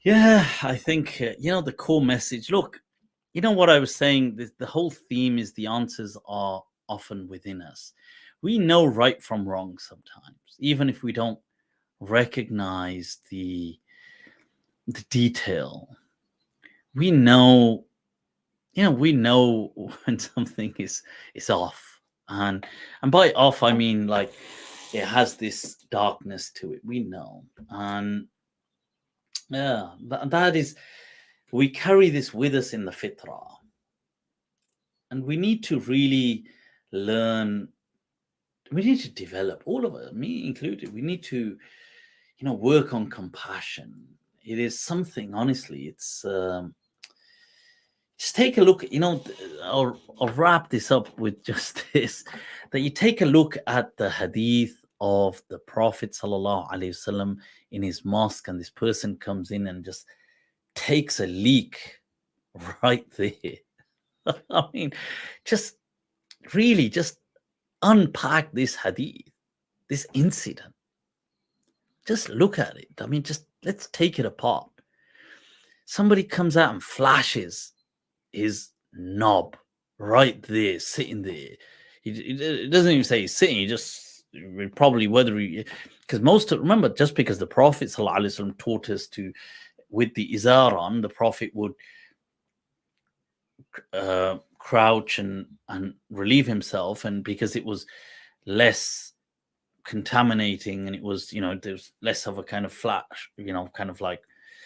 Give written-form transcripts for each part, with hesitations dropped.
Yeah, I think, the core message. Look, you know what I was saying? The whole theme is the answers are often within us. We know right from wrong sometimes, even if we don't recognize the detail. We know, we know when something is off, and by off I mean like it has this darkness to it. We know, and yeah, that is, we carry this with us in the fitrah, and we need to really learn. We need to develop, all of us, me included. We need to, work on compassion. It is something, honestly. It's just take a look. I'll wrap this up with just this: that you take a look at the hadith of the Prophet sallallahu alaihi wasallam in his mosque, and this person comes in and just takes a leak right there. I mean, just really just unpack this hadith, this incident. Just look at it. I mean, just let's take it apart. Somebody comes out and flashes his knob right there, sitting there. It doesn't even say he's sitting. He just probably, whether he, because remember, just because the Prophet ﷺ taught us to, with the izar on, the Prophet would crouch and relieve himself, and because it was less contaminating, and it was, there's less of a kind of flash, kind of like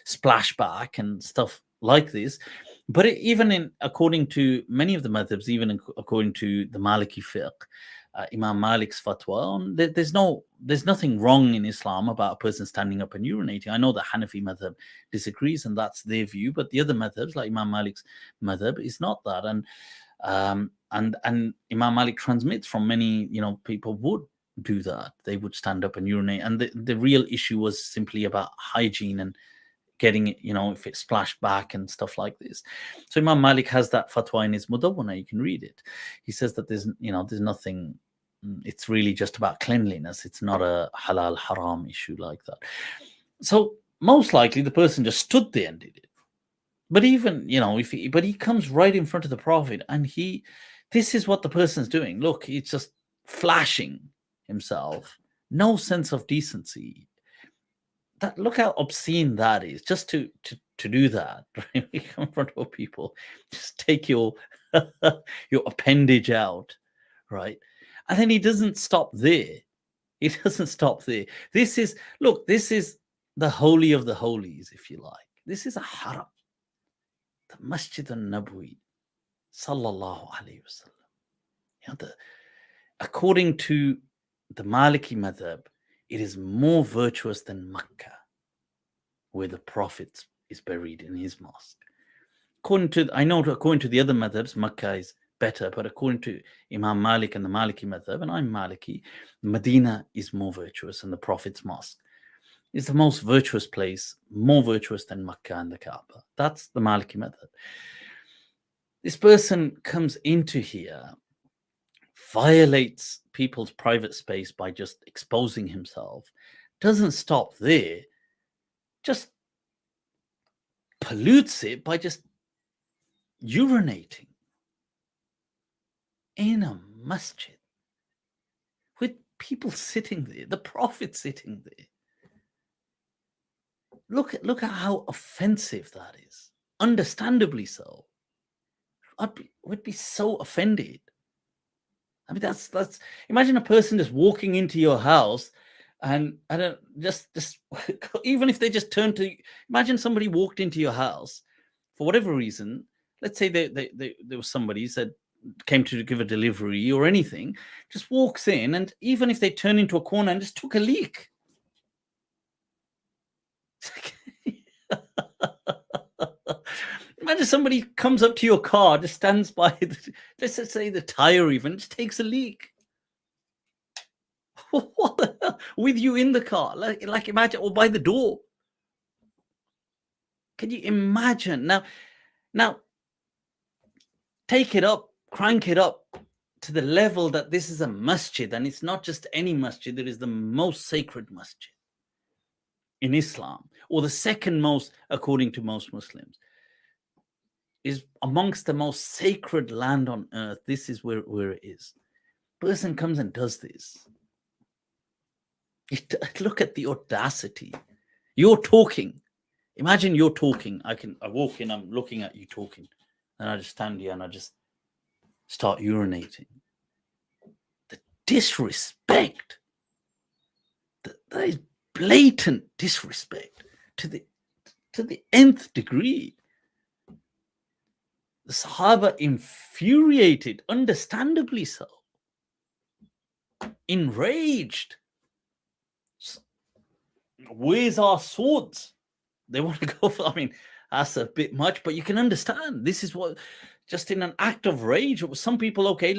splashback and stuff like this. But even according to many of the madhabs, even according to the Maliki fiqh, Imam Malik's fatwa, there's nothing wrong in Islam about a person standing up and urinating. I know that Hanafi madhab disagrees, and that's their view, but the other madhabs, like Imam Malik's madhab, is not that. And Imam Malik transmits from many, people would do that. They would stand up and urinate, and the real issue was simply about hygiene and getting it, if it splashed back and stuff like this. So Imam Malik has that fatwa in his Mudawwana. You can read it. He says that there's nothing. It's really just about cleanliness. It's not a halal haram issue like that. So most likely the person just stood there and did it. But even, but he comes right in front of the Prophet, and this is what the person's doing. Look, he's just flashing himself. No sense of decency. Look how obscene that is, just to do that. Right? You come in front of people, just take your your appendage out, right? And then he doesn't stop there. He doesn't stop there. This is the holy of the holies, if you like. This is a haram, the Masjid al-Nabawi, sallallahu alaihi wasallam. According to the Maliki madhab, it is more virtuous than Makkah, where the Prophet is buried in his mosque. According to the other madhabs, Makkah is better, but according to Imam Malik and the Maliki madhab, and I'm Maliki, Medina is more virtuous, and the Prophet's mosque is the most virtuous place, more virtuous than Makkah and the Kaaba. That's the Maliki madhab. This person comes into here, violates people's private space by just exposing himself, doesn't stop there, just pollutes it by just urinating in a masjid with people sitting there, the Prophet sitting there. Look at how offensive that is. Understandably so. Would be so offended. I mean, that's imagine a person just walking into your house, and I don't just even if they just turn to, imagine somebody walked into your house for whatever reason. Let's say there was somebody said came to give a delivery or anything, just walks in, and even if they turn into a corner and just took a leak. Imagine somebody comes up to your car, just stands by, let's say the tire even, just takes a leak. What the hell? With you in the car, like imagine, or by the door. Can you imagine? Now, take it up, crank it up to the level that this is a masjid, and it's not just any masjid. It is the most sacred masjid in Islam, or the second most, according to most Muslims, is amongst the most sacred land on earth. This is where it is. Person comes and does this. Look at the audacity. You're talking. Imagine you're talking. I walk in, I'm looking at you talking, and I just stand here and I just start urinating. The disrespect. That is blatant disrespect to the nth degree. The Sahaba infuriated, understandably so, enraged. Where's our swords? They want to go for, I mean, that's a bit much, but you can understand. This is what, just in an act of rage, some people, okay,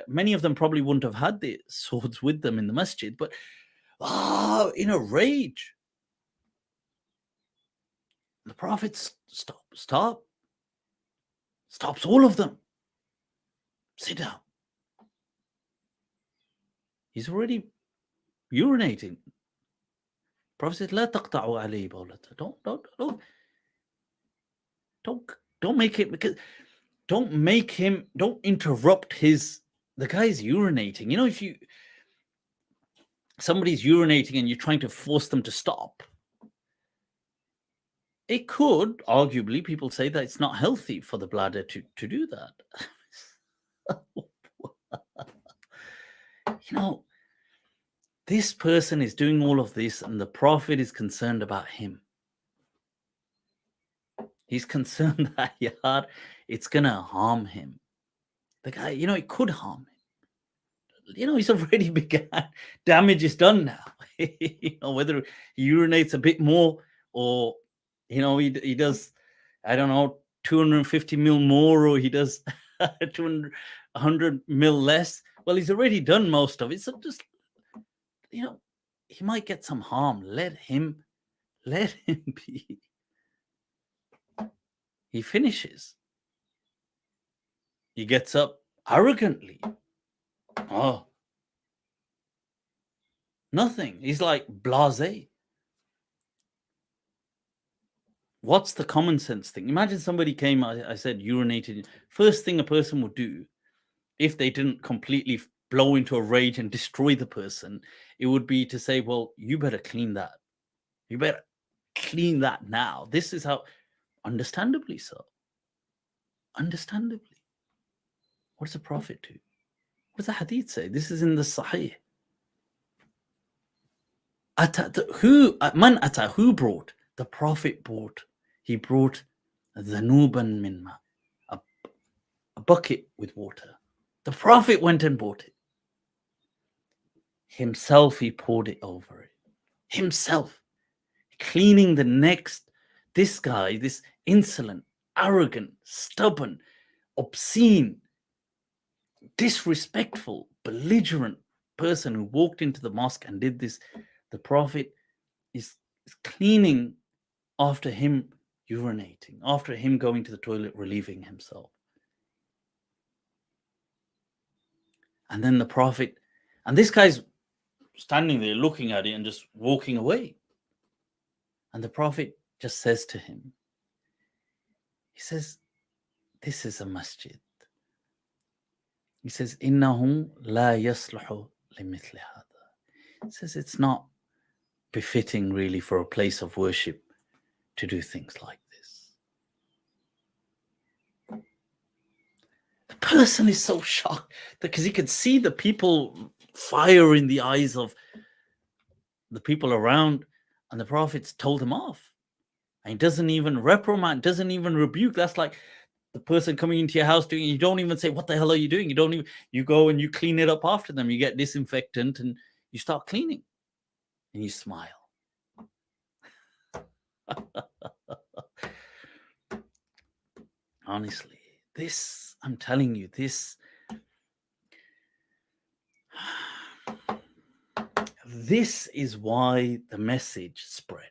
many of them probably wouldn't have had the swords with them in the masjid, but in a rage. The Prophet stops all of them. Sit down. He's already urinating. Prophet said, "La taqta'u alayhi bawlata." Don't make it, because don't interrupt the guy's urinating. You know, if somebody's urinating and you're trying to force them to stop, it could, arguably, people say that it's not healthy for the bladder to do that. You know, this person is doing all of this and the Prophet is concerned about him. He's concerned that, it's going to harm him. The guy, it could harm him. He's already began. Damage is done now. Whether he urinates a bit more or, he does, I don't know, 250 mil more, or he does 100 mil less. Well, he's already done most of it. So just, he might get some harm. Let him be. He finishes. He gets up arrogantly. Oh, nothing. He's like blasé. What's the common sense thing? Imagine somebody came, I said, urinated. First thing a person would do, if they didn't completely blow into a rage and destroy the person, it would be to say, well, you better clean that. You better clean that now. This is how, understandably so. Understandably. What does the Prophet do? What does the hadith say? This is in the Sahih. Who brought? The Prophet brought. He brought dhanuban min ma, a bucket with water. The Prophet went and bought it. Himself, he poured it over it. Himself. Cleaning this guy, this insolent, arrogant, stubborn, obscene, disrespectful, belligerent person who walked into the mosque and did this. The Prophet is cleaning after him urinating, after him going to the toilet, relieving himself. And then the Prophet, and this guy's standing there looking at it and just walking away. And the Prophet just says to him, he says, this is a masjid. He says, إِنَّهُ لَا يَصْلُحُ لِمِثْلِ هَذَا. He says, it's not befitting really for a place of worship to do things like this. The person is so shocked because he could see the people, fire in the eyes of the people around, and the Prophet's told him off. And he doesn't even reprimand, doesn't even rebuke. That's like the person coming into your house doing, you don't even say, what the hell are you doing? You go and you clean it up after them. You get disinfectant and you start cleaning and you smile. Honestly, I'm telling you, this is why the message spread.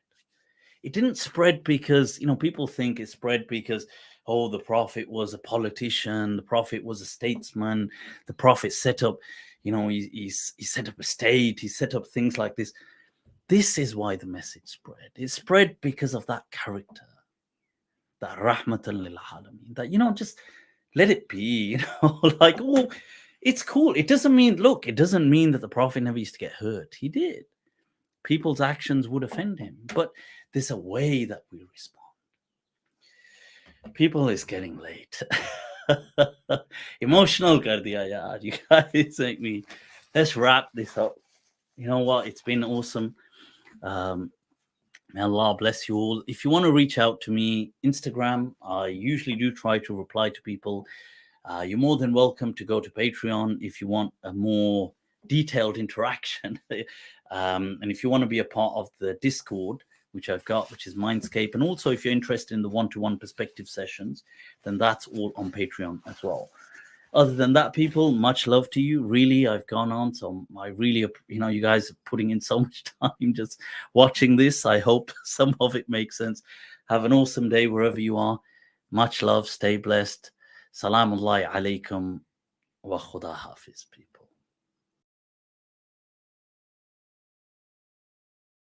It didn't spread because, people think it spread because, the Prophet was a politician, the Prophet was a statesman, the Prophet set up, he set up a state, he set up things like this. This is why the message spread. It spread because of that character, that rahmatan lil alamin, that, just let it be, like, oh, it's cool. It doesn't mean that the Prophet never used to get hurt. He did. People's actions would offend him, but there's a way that we respond. People is getting late. Emotional kar diya yaar. You guys make me. Let's wrap this up. You know what? It's been awesome. May Allah bless you all. If you want to reach out to me, Instagram, I usually do try to reply to people. You're more than welcome to go to Patreon if you want a more detailed interaction. And if you want to be a part of the Discord, which I've got, which is Mindscape, and also if you're interested in the one-to-one perspective sessions, then that's all on Patreon as well. Other than that, people, much love to you. Really, I've gone on, so I really, you guys are putting in so much time just watching this. I hope some of it makes sense. Have an awesome day wherever you are. Much love. Stay blessed. Salamullahi alaikum wa khuda hafiz, people.